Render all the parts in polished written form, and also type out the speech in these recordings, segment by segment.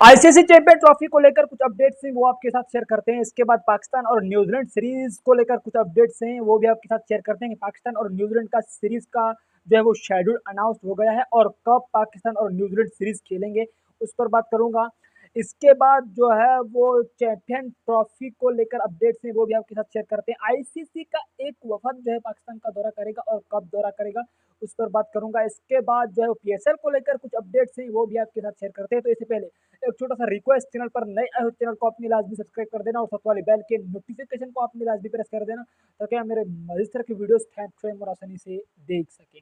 ICC champion trophy को लेकर कुछ अपडेट्स हैं वो आपके साथ शेयर करते हैं। इसके बाद पाकिस्तान और न्यूजीलैंड सीरीज को लेकर कुछ अपडेट्स हैं वो भी आपके साथ शेयर करते हैं कि पाकिस्तान और न्यूजीलैंड का सीरीज का जो है वो शेड्यूल अनाउंस हो गया है और कब पाकिस्तान और न्यूजीलैंड सीरीज खेलेंगे उस पर बात करूंगा। इसके बाद जो है वो चैंपियन ट्रॉफी को लेकर अपडेट्स हैं वो भी आपके साथ शेयर करते हैं। आईसीसी का एक वफद जो है पाकिस्तान का दौरा करेगा और कब दौरा करेगा उस पर बात करूंगा। इसके बाद जो है पीएसएल को लेकर कुछ अपडेट्स हैं वो भी आपके साथ शेयर करते हैं। तो इससे पहले एक छोटा सा रिक्वेस्ट, चैनल पर नए आए हो चैनल को अपनी लाजमी सब्सक्राइब कर देना और साथ वाले बेल के नोटिफिकेशन को अपनी लाजमी प्रेस कर देना ताकि आप मेरे इस तरह की वीडियोस टाइम और आसानी से देख सके।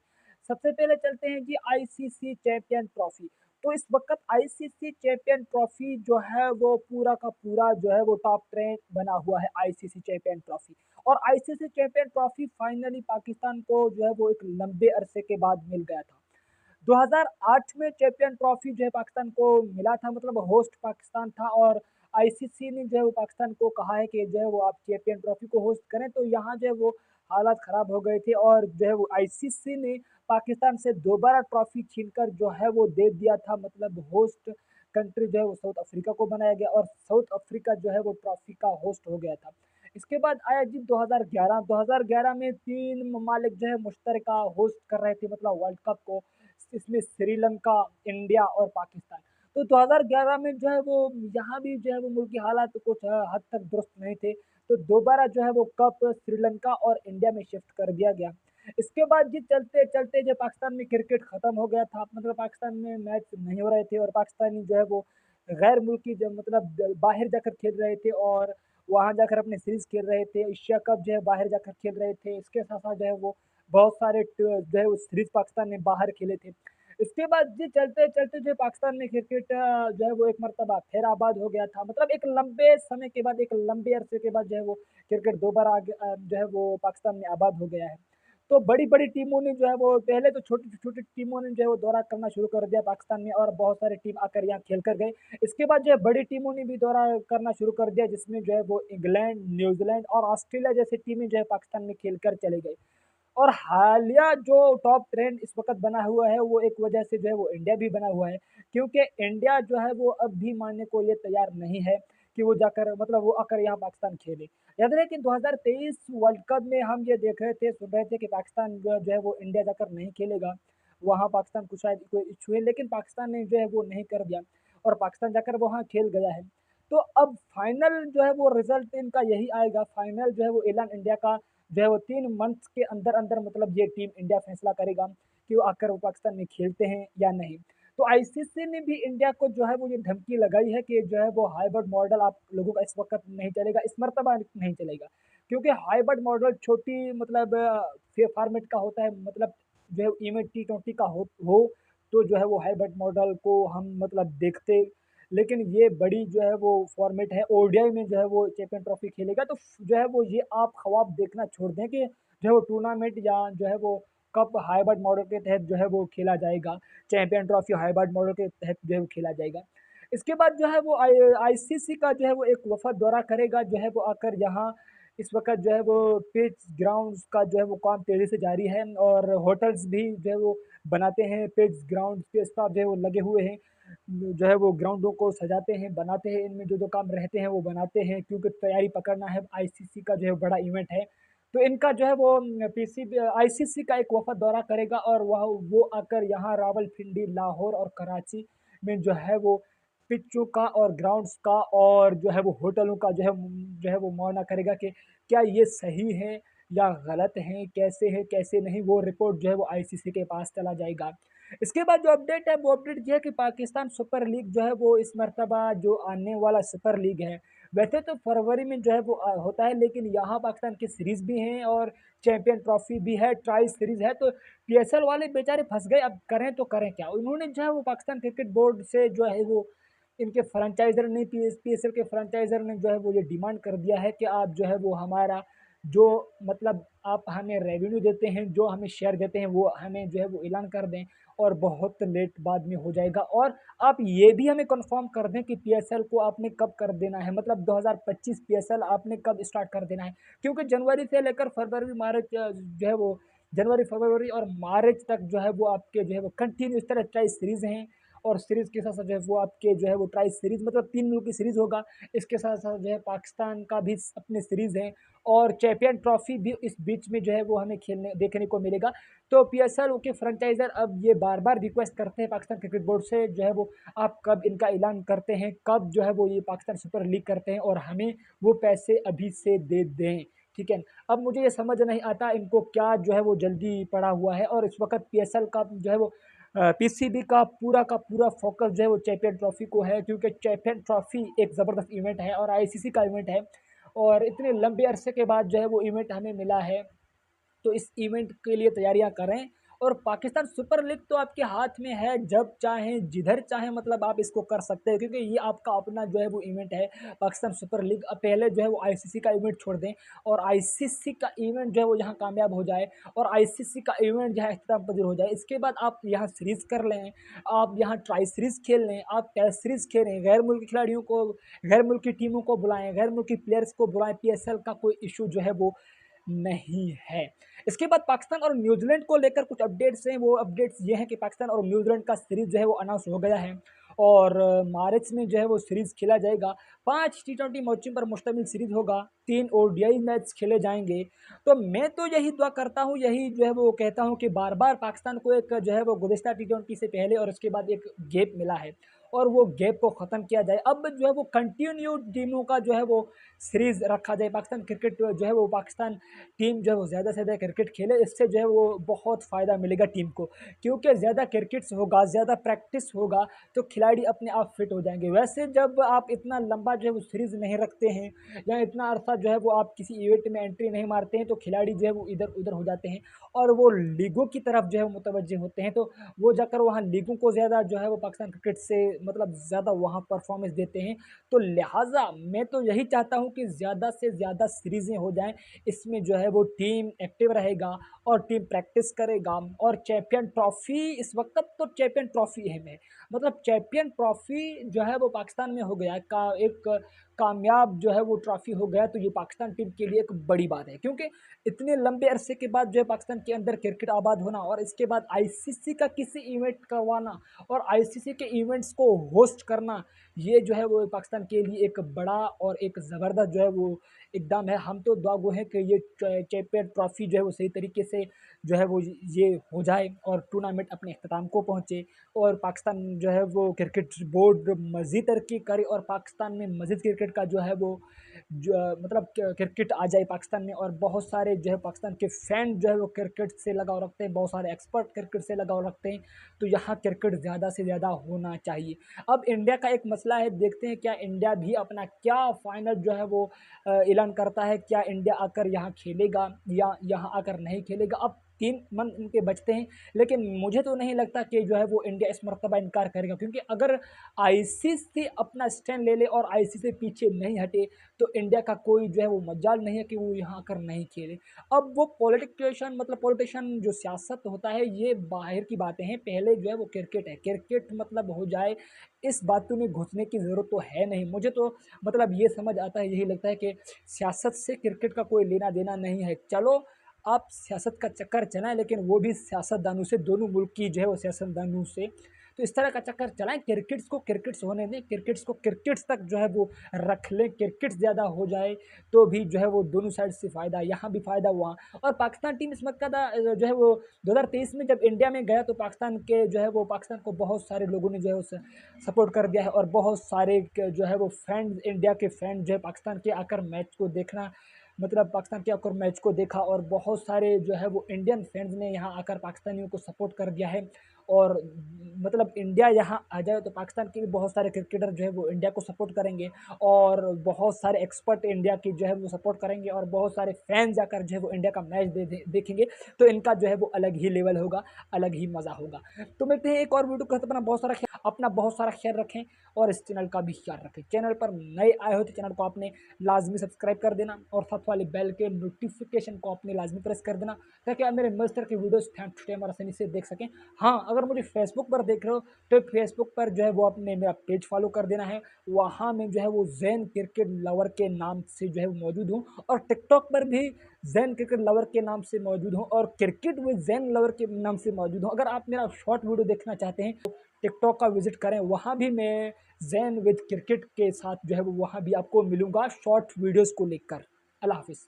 सबसे पहले चलते हैं जी आईसीसी चैंपियन ट्रॉफी। तो इस वक्त आईसीसी चैंपियन ट्रॉफी जो है वो पूरा का पूरा जो है वो टॉप ट्रेंड बना हुआ है आईसीसी चैंपियन ट्रॉफी। और ICC champion trophy finally Pakistan को जो है वो एक लंबे अरसे के बाद मिल गया था। 2008 में चैंपियन ट्रॉफी जो है पाकिस्तान को मिला था, मतलब होस्ट पाकिस्तान था और आईसीसी ने जो है वो पाकिस्तान को कहा है कि जो है वो आप चैंपियन ट्रॉफी को होस्ट करें। तो यहाँ जो है वो हालात खराब हो गए थे और जो है वो आईसीसी ने पाकिस्तान से दोबारा ट्रॉफी छीनकर जो है वो दे दिया था, मतलब होस्ट कंट्री जो है वो साउथ अफ्रीका को बनाया गया और साउथ अफ्रीका जो है वो ट्रॉफी का होस्ट हो गया था। इसके बाद आया जी 2011 में तीन ममालिक जो है मुश्तरका होस्ट कर रहे थे मतलब वर्ल्ड कप को। इसमें श्रीलंका, इंडिया और पाकिस्तान। तो 2011 में जो है वो यहाँ भी जो है वो मुल्क की हालात कुछ हद तक दुरुस्त नहीं थे। तो दोबारा जो है वो कप श्रीलंका और इंडिया में शिफ्ट कर दिया गया। इसके बाद जी चलते चलते जो पाकिस्तान में क्रिकेट खत्म हो गया था, मतलब पाकिस्तान में मैच नहीं हो रहे थे और पाकिस्तानी जो है वो गैर मुल्की जो मतलब बाहर जाकर खेल रहे थे और वहाँ जाकर अपने सीरीज खेल रहे थे। एशिया कप जो है बाहर जाकर खेल रहे थे। इसके साथ साथ जो है वो बहुत सारे जो है वो सीरीज पाकिस्तान ने बाहर खेले थे। इसके बाद जी चलते चलते जो पाकिस्तान में क्रिकेट जो है वो एक मरतबा फिर आबाद हो गया था, मतलब एक लंबे समय के बाद, एक लंबे अरसे के बाद जो है वो क्रिकेट दोबारा आगे जो है वो पाकिस्तान में आबाद हो गया है। तो बड़ी बड़ी टीमों ने जो है वो पहले तो छोटी छोटी टीमों ने जो है वो दौरा करना शुरू कर दिया पाकिस्तान में और बहुत सारे टीम आकर यहाँ खेल कर गए। इसके बाद जो है बड़ी टीमों ने भी दौरा करना शुरू कर दिया जिसमें जो है वो इंग्लैंड, न्यूजीलैंड और ऑस्ट्रेलिया जैसी टीमें जो है पाकिस्तान में खेल कर चले गए। और हालिया जो टॉप ट्रेंड इस वक्त बना हुआ है वो एक वजह से जो है वो इंडिया भी बना हुआ है, क्योंकि इंडिया जो है वो अब भी मानने को ये तैयार नहीं है कि वो जाकर मतलब वो आकर यहाँ पाकिस्तान खेले। याद रहे कि 2023 वर्ल्ड कप में हम ये देख रहे थे, सुन रहे थे कि पाकिस्तान जो है वो इंडिया जाकर नहीं खेलेगा, वहाँ पाकिस्तान को शायद कोई इशू है, लेकिन पाकिस्तान ने जो है वो नहीं कर दिया और पाकिस्तान जाकर वहाँ खेल गया है। तो अब फाइनल जो है वो रिजल्ट इनका यही आएगा, फाइनल जो है वो ऐलान इंडिया का जो है वो 3 मंथ्स के अंदर अंदर, मतलब ये टीम इंडिया फैसला करेगा कि वो आकर वो पाकिस्तान में खेलते हैं या नहीं। तो आईसीसी ने भी इंडिया को जो है वो ये धमकी लगाई है कि जो है वो हाइब्रिड मॉडल आप लोगों का इस वक्त नहीं चलेगा, इस मरतबा नहीं चलेगा, क्योंकि हाइब्रिड मॉडल छोटी मतलब फॉर्मेट का होता है, मतलब जो है इवेंट T20 का हो तो जो है वो हाइब्रिड मॉडल को हम मतलब देखते। लेकिन ये बड़ी जो है वो फॉर्मेट है, ओडीआई में जो है वो चैंपियन ट्रॉफी खेलेगा। तो जो है वो ये आप ख्वाब देखना छोड़ दें कि जो है वो टूर्नामेंट या जो है वो कप हाइब्रिड मॉडल के तहत जो है वो खेला जाएगा, चैंपियन ट्रॉफी हाइब्रिड मॉडल के तहत जो है वो खेला जाएगा। इसके बाद जो है वो आईसीसी का जो है वो एक वफद दौरा करेगा, जो है वो आकर यहाँ इस वक्त जो है वो पिच ग्राउंड्स का जो है वो काम तेज़ी से जारी है और होटल्स भी जो है वो बनाते हैं, पिच ग्राउंड के स्टाफ जो है वो लगे हुए हैं, जो है वो ग्राउंडों को सजाते हैं, बनाते हैं, इनमें जो जो काम रहते हैं वो बनाते हैं, क्योंकि तैयारी पकड़ना है, आईसीसी का जो है बड़ा इवेंट है। तो इनका जो है वो पीसीबी आईसीसी का एक वफद दौरा करेगा और वह वो आकर यहाँ रावलपिंडी, लाहौर और कराची में जो है वो पिचों का और ग्राउंड्स का और जो है वो होटलों का जो है वो मुआयना करेगा कि क्या ये सही है या गलत है, कैसे है कैसे नहीं, वो रिपोर्ट जो है वो आईसीसी के पास चला जाएगा। इसके बाद जो अपडेट है वो अपडेट ये है कि पाकिस्तान सुपर लीग जो है वो इस मरतबा जो आने वाला सुपर लीग है, वैसे तो फरवरी में जो है वो होता है, लेकिन यहाँ पाकिस्तान की सीरीज भी हैं और चैंपियन ट्रॉफी भी है, ट्राई सीरीज है। तो पीएसएल वाले बेचारे फंस गए, अब करें तो करें क्या। उन्होंने जो है वो पाकिस्तान क्रिकेट बोर्ड से जो है वो इनके फ्रेंचाइजर ने पीएसएल के फ्रेंचाइजर ने जो है वो ये डिमांड कर दिया है कि आप जो है वो हमारा जो मतलब आप हमें रेवेन्यू देते हैं, जो हमें शेयर देते हैं, वो हमें जो है वो ऐलान कर दें और बहुत लेट बाद में हो जाएगा। और आप ये भी हमें कंफर्म कर दें कि पीएसएल को आपने कब कर देना है, मतलब 2025 पीएसएल आपने कब स्टार्ट कर देना है, क्योंकि जनवरी से लेकर फरवरी मार्च जो है वो जनवरी फरवरी और मार्च तक जो है वो आपके जो है वो कंटिन्यू इस तरह 28 सीरीज हैं और सीरीज़ के साथ-साथ जो है वो आपके जो है वो ट्राई सीरीज़ मतलब 3 मुल्क की सीरीज़ होगा। इसके साथ-साथ जो है पाकिस्तान का भी अपने सीरीज़ है और चैंपियन ट्रॉफ़ी भी इस बीच में जो है वो हमें खेलने देखने को मिलेगा। तो पीएसएल के फ्रेंचाइज़र अब ये बार-बार रिक्वेस्ट करते हैं पाकिस्तान क्रिकेट बोर्ड से जो है वो आप कब इनका ऐलान करते हैं, कब जो है वो ये पाकिस्तान सुपर लीग करते हैं और हमें वो पैसे अभी से दे दें, ठीक है। अब मुझे ये समझ नहीं आता इनको क्या जो है वो जल्दी पड़ा हुआ है और इस वक़्त पीएसएल का जो है वो पीसीबी का पूरा फ़ोकस जो है वो चैंपियन ट्रॉफ़ी को है क्योंकि चैंपियन ट्रॉफ़ी एक ज़बरदस्त इवेंट है और आईसीसी का इवेंट है और इतने लंबे अरसे के बाद जो है वो इवेंट हमें मिला है। तो इस इवेंट के लिए तैयारियां करें और पाकिस्तान सुपर लीग तो आपके हाथ में है, जब चाहें जिधर चाहें मतलब आप इसको कर सकते हैं क्योंकि ये आपका अपना जो है वो इवेंट है पाकिस्तान सुपर लीग। अब पहले जो है वो आईसीसी का इवेंट छोड़ दें और आईसीसी का इवेंट जो है वो यहाँ कामयाब हो जाए और आईसीसी का इवेंट जहाँ इख्तिताम पजीर हो जाए, इसके बाद आप यहाँ सीरीज़ कर लें, आप यहाँ ट्राई सीरीज़ खेल लें, आप टेस्ट सीरीज़ खेलें, गैर मुल्की खिलाड़ियों को, गैर मुल्की टीमों को बुलाएं, गैर मुल्की प्लेयर्स को बुलाएं। पीएसएल का कोई इशू जो है वो नहीं है। इसके बाद पाकिस्तान और न्यूजीलैंड को लेकर कुछ अपडेट्स हैं, वो अपडेट्स ये हैं कि पाकिस्तान और न्यूजीलैंड का सीरीज़ जो है वो अनाउंस हो गया है और मार्च में जो है वो सीरीज़ खेला जाएगा। 5 टी20 मैचों पर मुश्तमिल सीरीज़ होगा, 3 ओडीआई मैच खेले जाएंगे। तो मैं तो यही दुआ करता हूँ, यही जो है वो कहता हूँ कि बार-बार पाकिस्तान को एक जो है वो गुज़िश्ता टी20 से पहले और उसके बाद एक गैप मिला है और वो गैप को ख़त्म किया जाए। अब जो है वो कंटिन्यू टीमों का जो है वो सीरीज़ रखा जाए। पाकिस्तान क्रिकेट जो है वो पाकिस्तान टीम जो है वो ज़्यादा से ज़्यादा क्रिकेट खेले, इससे जो है वो बहुत फ़ायदा मिलेगा टीम को क्योंकि ज़्यादा क्रिकेट्स होगा, ज़्यादा प्रैक्टिस होगा तो खिलाड़ी अपने आप फिट हो जाएंगे। वैसे जब आप इतना लंबा जो है वो सीरीज़ नहीं रखते हैं या इतना अरसा जो है वो आप किसी इवेंट में एंट्री नहीं मारते हैं तो खिलाड़ी जो है वो इधर उधर हो जाते हैं और वो लीगों की तरफ जो है मुतवज्जे होते हैं, तो वो जाकर वहाँ लीगों को ज़्यादा जो है वो पाकिस्तान क्रिकेट से मतलब ज़्यादा वहाँ परफॉर्मेंस देते हैं। तो लिहाजा मैं तो यही चाहता हूँ कि ज़्यादा से ज़्यादा सीरीज़ें हो जाएं, इसमें जो है वो टीम एक्टिव रहेगा और टीम प्रैक्टिस करेगा और चैंपियन ट्रॉफ़ी इस वक्त तो चैंपियन ट्रॉफ़ी है, में मतलब चैंपियन ट्रॉफ़ी जो है वो पाकिस्तान में हो गया का एक कामयाब जो है वो ट्रॉफ़ी हो गया, तो ये पाकिस्तान टीम के लिए एक बड़ी बात है क्योंकि इतने लंबे अरसे के बाद जो है पाकिस्तान के अंदर क्रिकेट आबाद होना और इसके बाद आईसीसी का किसी इवेंट करवाना और आईसीसी के इवेंट्स को होस्ट करना, ये जो है वो पाकिस्तान के लिए एक बड़ा और एक ज़बरदस्त जो है वो इक़दाम है। हम तो दुआ गो हैं कि ये चैंपियन ट्रॉफ़ी जो है वो सही तरीके से जो है वो ये हो जाए और टूर्नामेंट अपने अख्ताम को पहुँचे और पाकिस्तान जो है वो क्रिकेट बोर्ड मज़ीद तरक्की करे और पाकिस्तान में मज़ीद क्रिकेट का जो है वो जो मतलब क्रिकेट आ जाए पाकिस्तान में और बहुत सारे जो है पाकिस्तान के फ़ैन जो है वो क्रिकेट से लगाव रखते हैं, बहुत सारे एक्सपर्ट क्रिकेट से लगाव रखते हैं, तो यहाँ क्रिकेट ज़्यादा से ज़्यादा होना चाहिए। अब इंडिया का एक मसला है, देखते हैं क्या इंडिया भी अपना क्या फ़ाइनल जो है वो ऐलान करता है, क्या इंडिया आकर यहाँ खेलेगा या यहाँ आकर नहीं खेलेगा। अब 3 मन इनके बचते हैं, लेकिन मुझे तो नहीं लगता कि जो है वो इंडिया इस मर्तबा इनकार करेगा क्योंकि अगर आईसीसी अपना स्टैंड ले ले और आईसीसी से पीछे नहीं हटे तो इंडिया का कोई जो है वो मजाल नहीं है कि वो यहाँ आकर नहीं खेले। अब वो पॉलिटिशियन जो सियासत होता है ये बाहर की बातें हैं, पहले जो है वो क्रिकेट है, क्रिकेट मतलब हो जाए, इस बातों में घुसने की ज़रूरत तो है नहीं। मुझे तो मतलब ये समझ आता है, यही लगता है कि सियासत से क्रिकेट का कोई लेना देना नहीं है। चलो आप सियासत का चक्कर चलाएं, लेकिन वो भी सियासतदानों से, दोनों मुल्क की जो है वो सियासतदानों से, तो इस तरह का चक्कर चलाएं। क्रिकेट्स को क्रिकेट्स होने दें, क्रिकेट्स को क्रिकेट्स तक जो है वो रख लें, क्रिकेट ज़्यादा हो जाए तो भी जो है वो दोनों साइड से फ़ायदा, यहाँ भी फ़ायदा वहाँ। और पाकिस्तान टीम इस वक्त का जो है वो 2023 में जब इंडिया में गया तो पाकिस्तान के जो है वो पाकिस्तान को बहुत सारे लोगों ने जो है सपोर्ट कर दिया है और बहुत सारे जो है वो फैंस, इंडिया के फैन जो है पाकिस्तान के आकर मैच को देखना, मतलब पाकिस्तान के आकर मैच को देखा और बहुत सारे जो है वो इंडियन फैंस ने यहाँ आकर पाकिस्तानियों को सपोर्ट कर दिया है। और मतलब इंडिया यहाँ आ जाए तो पाकिस्तान के भी बहुत सारे क्रिकेटर जो है वो इंडिया को सपोर्ट करेंगे और बहुत सारे एक्सपर्ट इंडिया की जो है वो सपोर्ट करेंगे और बहुत सारे फैंस जाकर जो है वो इंडिया का मैच देखेंगे, तो इनका जो है वो अलग ही लेवल होगा, अलग ही मज़ा होगा। तो मिलते हैं एक और वीडियो को, अपना बहुत सारा ख्याल रखें और इस चैनल का भी ख्याल रखें। चैनल पर नए आए हो तो चैनल को आपने लाजमी सब्सक्राइब कर देना और साथ वाले बेल के नोटिफिकेशन को आपने लाजमी प्रेस कर देना ताकि आप मेरे मस्त की वीडियोस टाइम टू टाइम और आसानी से देख सकें। हाँ, अगर मुझे फेसबुक पर देख रहे हो तो फेसबुक पर जो है वो आपने मेरा पेज फॉलो कर देना है, वहाँ मैं जो है वो जैन क्रिकेट लवर के नाम से जो है वो मौजूद हूँ और टिकटॉक पर भी जैन क्रिकेट लवर के नाम से मौजूद हूँ और क्रिकेट विद जैन लवर के नाम से मौजूद हूँ। अगर आप मेरा शॉर्ट वीडियो देखना चाहते हैं तो टिकटॉक का विजिट करें, वहाँ भी मैं ज़ैन विद क्रिकेट के साथ जो है वो वहाँ भी आपको मिलूँगा शॉर्ट वीडियोज़ को लेकर। अल्लाह हाफ़िज़।